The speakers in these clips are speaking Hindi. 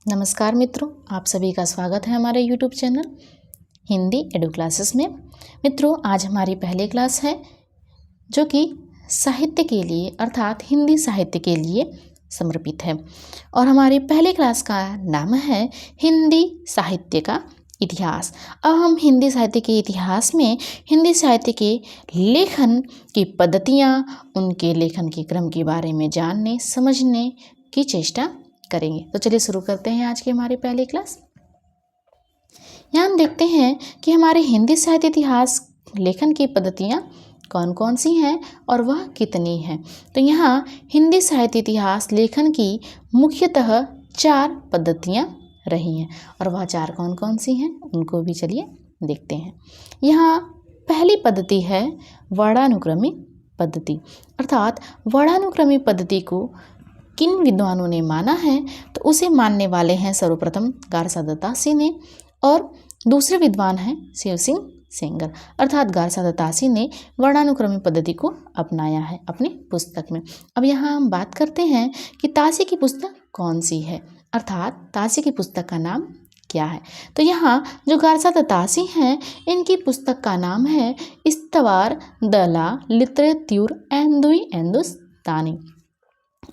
नमस्कार मित्रों, आप सभी का स्वागत है हमारे YouTube चैनल हिंदी एडु क्लासेस में। मित्रों, आज हमारी पहली क्लास है जो कि साहित्य के लिए अर्थात हिंदी साहित्य के लिए समर्पित है और हमारी पहली क्लास का नाम है हिंदी साहित्य का इतिहास। अब हम हिंदी साहित्य के इतिहास में हिंदी साहित्य के लेखन की पद्धतियाँ, उनके लेखन के क्रम के बारे में जानने समझने की चेष्टा करेंगे। तो चलिए शुरू करते हैं आज की हमारी पहली क्लास। यहाँ हम देखते हैं कि हमारे हिंदी साहित्य इतिहास लेखन की पद्धतियाँ कौन कौन सी हैं और वह कितनी हैं। तो यहाँ हिंदी साहित्य इतिहास लेखन की मुख्यतः 4 पद्धतियाँ रही हैं और वह 4 कौन कौन सी हैं उनको भी चलिए देखते हैं। यहाँ पहली पद्धति है वर्णानुक्रमी पद्धति, अर्थात वर्णानुक्रमी पद्धति को किन विद्वानों ने माना है तो उसे मानने वाले हैं सर्वप्रथम गारसा दत्तासी ने और दूसरे विद्वान हैं शिव सिंह सेंगर, अर्थात गारसा दत्तासी ने वर्णानुक्रमी पद्धति को अपनाया है अपनी पुस्तक में। अब यहाँ हम बात करते हैं कि तासी की पुस्तक कौन सी है, अर्थात तासी की पुस्तक का नाम क्या है। तो यहाँ जो गारसा दत्तासी हैं इनकी पुस्तक का नाम है इस्तवार दला लिटरेत्यूर एंदुई एंदुस्तानी।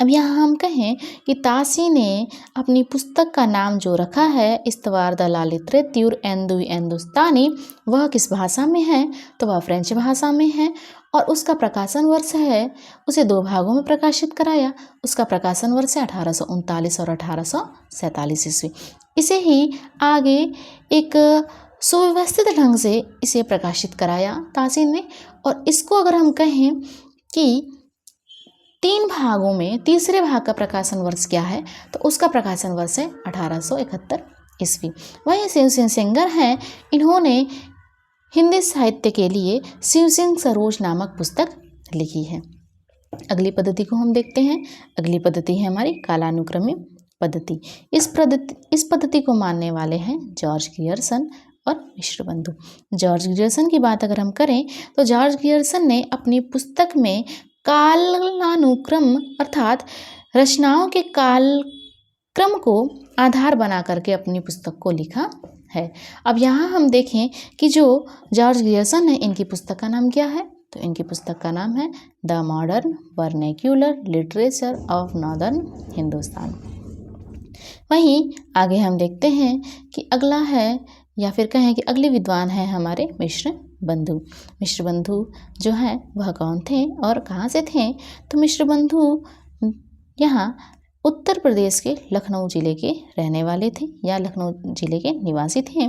अब यहाँ हम कहें कि तासी ने अपनी पुस्तक का नाम जो रखा है इस्तवार दला लिटरेत्यूर एंदुई एंदुस्तानी, वह किस भाषा में है तो वह फ्रेंच भाषा में है और उसका प्रकाशन वर्ष है, उसे 2 भागों में प्रकाशित कराया। उसका प्रकाशन वर्ष है 1839 और 1847 ईस्वी। इसे ही आगे एक सुव्यवस्थित ढंग से इसे प्रकाशित कराया तासी ने और इसको अगर हम कहें कि 3 भागों में तीसरे भाग का प्रकाशन वर्ष क्या है तो उसका प्रकाशन वर्ष है 1871 ईस्वी। वहीं शिव सिंह सेंगर हैं, इन्होंने हिंदी साहित्य के लिए शिव सिंह सरोज नामक पुस्तक लिखी है। अगली पद्धति को हम देखते हैं। अगली पद्धति है हमारी कालानुक्रमी पद्धति। इस पद्धति को मानने वाले हैं जॉर्ज ग्रियर्सन और मिश्र बंधु। जॉर्ज ग्रियर्सन की बात अगर हम करें तो जॉर्ज ग्रियर्सन ने अपनी पुस्तक में कालानुक्रम अर्थात रचनाओं के कालक्रम को आधार बना करके अपनी पुस्तक को लिखा है। अब यहाँ हम देखें कि जो जॉर्ज ग्रियर्सन है इनकी पुस्तक का नाम क्या है तो इनकी पुस्तक का नाम है the modern vernacular literature of northern Hindustan. वहीं आगे हम देखते हैं कि अगला है या फिर कहें कि अगले विद्वान हैं हमारे मिश्र बंधु। मिश्र बंधु जो हैं वह कौन थे और कहाँ से थे तो मिश्र बंधु यहाँ उत्तर प्रदेश के लखनऊ जिले के रहने वाले थे या लखनऊ जिले के निवासी थे।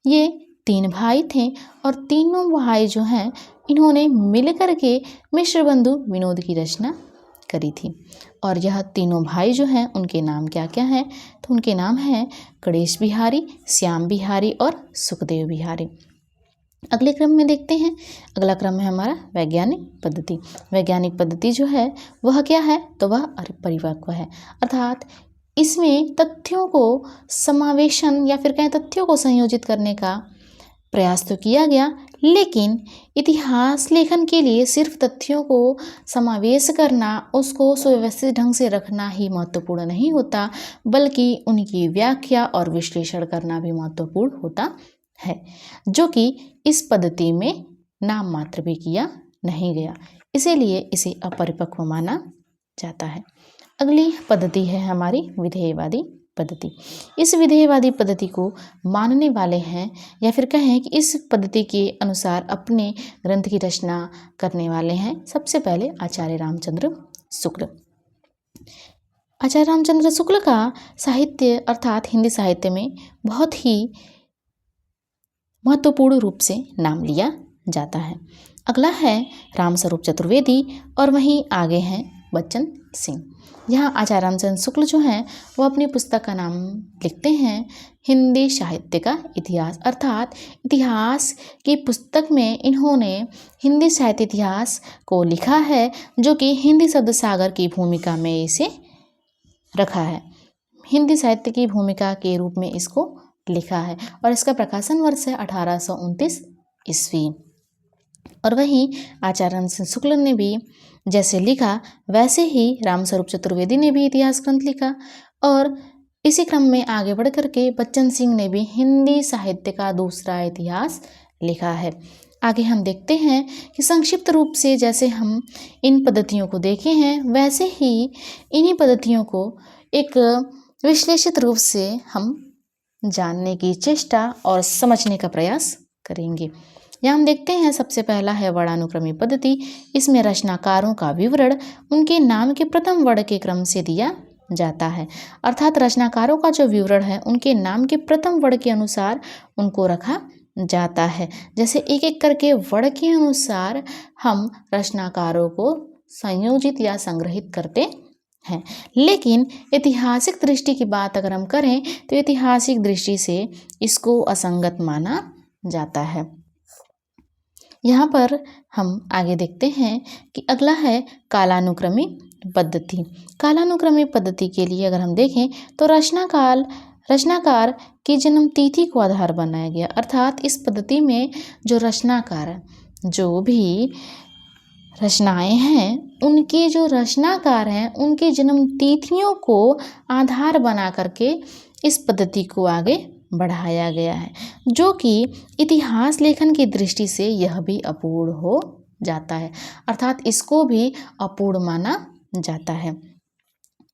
ये 3 भाई थे और तीनों भाई जो हैं इन्होंने मिलकर के मिश्र बंधु विनोद की रचना करी थी और यह तीनों भाई जो हैं उनके नाम क्या क्या हैं तो उनके नाम हैं गणेश बिहारी, श्याम बिहारी और सुखदेव बिहारी। अगले क्रम में देखते हैं। अगला क्रम है हमारा वैज्ञानिक पद्धति। वैज्ञानिक पद्धति जो है वह क्या है तो वह परिपक्व है, अर्थात इसमें तथ्यों को समावेशन या फिर कहें तथ्यों को संयोजित करने का प्रयास तो किया गया, लेकिन इतिहास लेखन के लिए सिर्फ तथ्यों को समावेश करना, उसको सुव्यवस्थित ढंग से रखना ही महत्वपूर्ण नहीं होता, बल्कि उनकी व्याख्या और विश्लेषण करना भी महत्वपूर्ण होता है, जो कि इस पद्धति में नाम मात्र भी किया नहीं गया, इसीलिए इसे अपरिपक्व माना जाता है। अगली पद्धति है हमारी विधेयवादी पद्धति। इस विधेयवादी पद्धति को मानने वाले हैं या फिर कहें कि इस पद्धति के अनुसार अपने ग्रंथ की रचना करने वाले हैं सबसे पहले आचार्य रामचंद्र शुक्ल। आचार्य रामचंद्र शुक्ल का साहित्य अर्थात हिंदी साहित्य में बहुत ही महत्वपूर्ण रूप से नाम लिया जाता है। अगला है रामस्वरूप चतुर्वेदी और वहीं आगे हैं बच्चन सिंह। यहाँ आचार्य रामचंद्र शुक्ल जो हैं वो अपनी पुस्तक का नाम लिखते हैं हिंदी साहित्य का इतिहास, अर्थात इतिहास की पुस्तक में इन्होंने हिंदी साहित्य इतिहास को लिखा है, जो कि हिंदी शब्द सागर की भूमिका में इसे रखा है। हिंदी साहित्य की भूमिका के रूप में इसको लिखा है और इसका प्रकाशन वर्ष है 1829 ईस्वी। और वहीं आचार्य रामचंद्र शुक्ल ने भी जैसे लिखा वैसे ही रामस्वरूप चतुर्वेदी ने भी इतिहास ग्रंथ लिखा और इसी क्रम में आगे बढ़ करके बच्चन सिंह ने भी हिंदी साहित्य का दूसरा इतिहास लिखा है। आगे हम देखते हैं कि संक्षिप्त रूप से जैसे हम इन पद्धतियों को देखे हैं वैसे ही इन्हीं पद्धतियों को एक विश्लेषित रूप से हम जानने की चेष्टा और समझने का प्रयास करेंगे। यहाँ हम देखते हैं सबसे पहला है वर्णानुक्रमी पद्धति। इसमें रचनाकारों का विवरण उनके नाम के प्रथम वर्ण के क्रम से दिया जाता है, अर्थात रचनाकारों का जो विवरण है उनके नाम के प्रथम वर्ण के अनुसार उनको रखा जाता है। जैसे एक एक करके वर्ण के अनुसार हम रचनाकारों को संयोजित या संग्रहित करते हैं। लेकिन ऐतिहासिक दृष्टि की बात अगर हम करें तो ऐतिहासिक दृष्टि से इसको असंगत माना जाता है। यहाँ पर हम आगे देखते हैं कि अगला है कालानुक्रमी पद्धति। कालानुक्रमी पद्धति के लिए अगर हम देखें तो रचनाकार की जन्म तिथि को आधार बनाया गया, अर्थात इस पद्धति में जो रचनाकार जो भी रचनाएं हैं उनके जो रचनाकार हैं उनके जन्म तिथियों को आधार बना करके इस पद्धति को आगे बढ़ाया गया है, जो कि इतिहास लेखन की दृष्टि से यह भी अपूर्ण हो जाता है, अर्थात इसको भी अपूर्ण माना जाता है।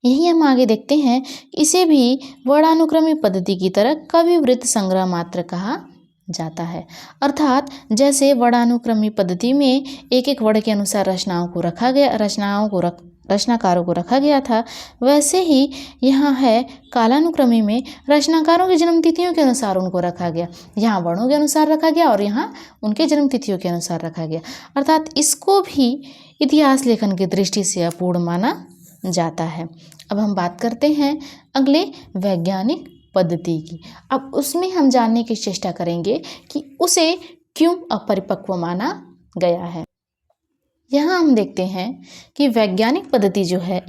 यही हम आगे देखते हैं, इसे भी वर्णानुक्रमी पद्धति की तरह कविवृत्त संग्रह मात्र कहा जाता है, अर्थात जैसे वर्णानुक्रमी पद्धति में एक एक वर्ण के अनुसार रचनाकारों को रखा गया था, वैसे ही यहाँ है कालानुक्रमी में रचनाकारों की जन्म तिथियों के अनुसार उनको रखा गया। यहाँ वर्णों के अनुसार रखा गया और यहाँ उनके जन्म तिथियों के अनुसार रखा गया, अर्थात इसको भी इतिहास लेखन की दृष्टि से अपूर्ण माना जाता है। अब हम बात करते हैं अगले वैज्ञानिक पद्धति की। अब उसमें हम जानने की चेष्टा करेंगे कि उसे क्यों अपरिपक्व माना गया है। यहाँ हम देखते हैं कि वैज्ञानिक पद्धति जो है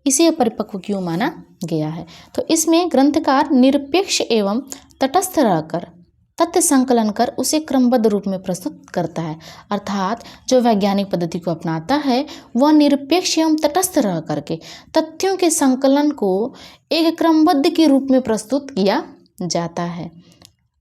इसे अपरिपक्व क्यों माना गया है। तो इसमें ग्रंथकार निरपेक्ष एवं तटस्थ रहकर तथ्य संकलन कर उसे क्रमबद्ध रूप में प्रस्तुत करता है, अर्थात जो वैज्ञानिक पद्धति को अपनाता है वह निरपेक्ष एवं तटस्थ रह करके तथ्यों के संकलन को एक क्रमबद्ध के रूप में प्रस्तुत किया जाता है।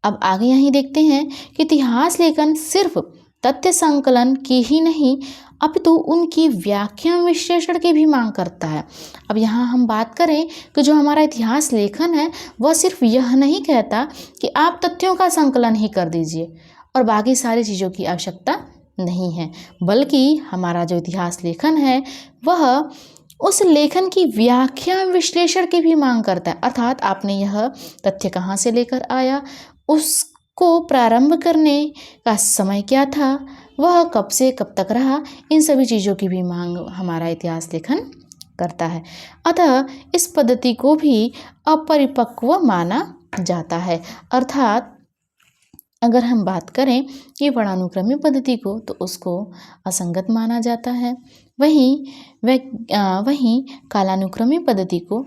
अब आगे यहीं देखते हैं कि इतिहास लेखन सिर्फ तथ्य संकलन की ही नहीं अपितु उनकी व्याख्या विश्लेषण की भी मांग करता है। अब यहाँ हम बात करें कि जो हमारा इतिहास लेखन है वह सिर्फ यह नहीं कहता कि आप तथ्यों का संकलन ही कर दीजिए और बाकी सारी चीज़ों की आवश्यकता नहीं है, बल्कि हमारा जो इतिहास लेखन है वह उस लेखन की व्याख्या विश्लेषण की भी मांग करता है, अर्थात आपने यह तथ्य कहाँ से लेकर आया, उसको प्रारंभ करने का समय क्या था, वह कब से कब तक रहा, इन सभी चीज़ों की भी मांग हमारा इतिहास लेखन करता है। अतः इस पद्धति को भी अपरिपक्व माना जाता है, अर्थात अगर हम बात करें कि वर्णानुक्रमी पद्धति को तो उसको असंगत माना जाता है, वहीं कालानुक्रमी पद्धति को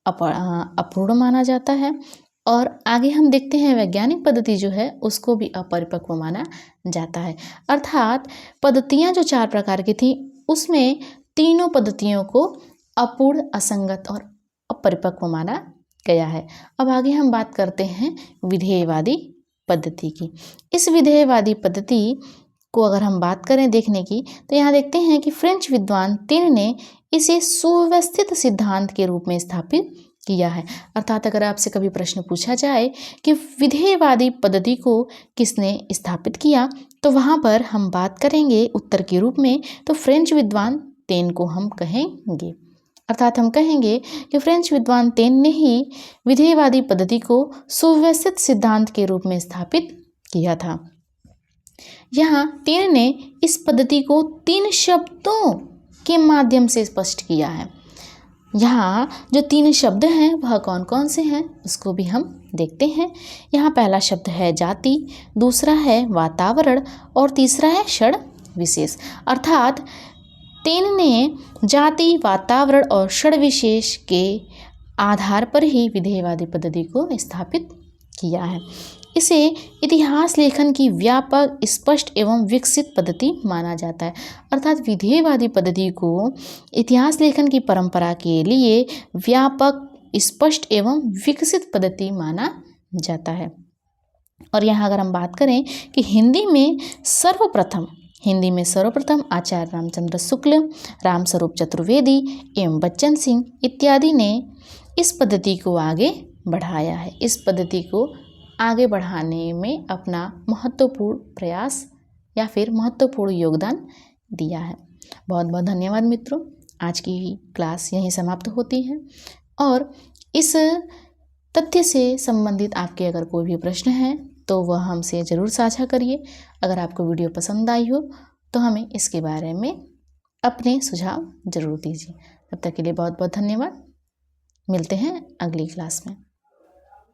अपूर्ण माना जाता है। और आगे हम देखते हैं वैज्ञानिक पद्धति जो है उसको भी अपरिपक्व माना जाता है, अर्थात पद्धतियाँ जो 4 प्रकार की थी उसमें तीनों पद्धतियों को अपूर्ण, असंगत और अपरिपक्व माना गया है। अब आगे हम बात करते हैं विधेयवादी पद्धति की। इस विधेयवादी पद्धति को अगर हम बात करें देखने की तो यहाँ देखते हैं कि फ्रेंच विद्वान तिन ने इसे सुव्यवस्थित सिद्धांत के रूप में स्थापित किया है, अर्थात अगर आपसे कभी प्रश्न पूछा जाए कि विधेयवादी पद्धति को किसने स्थापित किया तो वहाँ पर हम बात करेंगे उत्तर के रूप में तो फ्रेंच विद्वान तेन को हम कहेंगे, अर्थात हम कहेंगे कि फ्रेंच विद्वान तेन ने ही विधेयवादी पद्धति को सुव्यवस्थित सिद्धांत के रूप में स्थापित किया था। यहाँ तेन ने इस पद्धति को 3 शब्दों के माध्यम से स्पष्ट किया है। यहाँ जो 3 शब्द हैं वह कौन कौन से हैं उसको भी हम देखते हैं। यहाँ पहला शब्द है जाति, दूसरा है वातावरण और तीसरा है क्षण विशेष, अर्थात तेन ने जाति, वातावरण और क्षण विशेष के आधार पर ही विधेयवादी पद्धति को स्थापित किया है। इसे इतिहास लेखन की व्यापक, स्पष्ट एवं विकसित पद्धति माना जाता है, अर्थात विधेयवादी पद्धति को इतिहास लेखन की परंपरा के लिए व्यापक, स्पष्ट एवं विकसित पद्धति माना जाता है। और यहाँ अगर हम बात करें कि हिंदी में सर्वप्रथम आचार्य रामचंद्र शुक्ल, रामस्वरूप चतुर्वेदी एवं बच्चन सिंह इत्यादि ने इस पद्धति को आगे बढ़ाया है। इस पद्धति को आगे बढ़ाने में अपना महत्वपूर्ण प्रयास या फिर महत्वपूर्ण योगदान दिया है। बहुत बहुत धन्यवाद मित्रों। आज की क्लास यहीं समाप्त होती है और इस तथ्य से संबंधित आपके अगर कोई भी प्रश्न है तो वह हमसे ज़रूर साझा करिए। अगर आपको वीडियो पसंद आई हो तो हमें इसके बारे में अपने सुझाव ज़रूर दीजिए। तब तक के लिए बहुत बहुत धन्यवाद। मिलते हैं अगली क्लास में।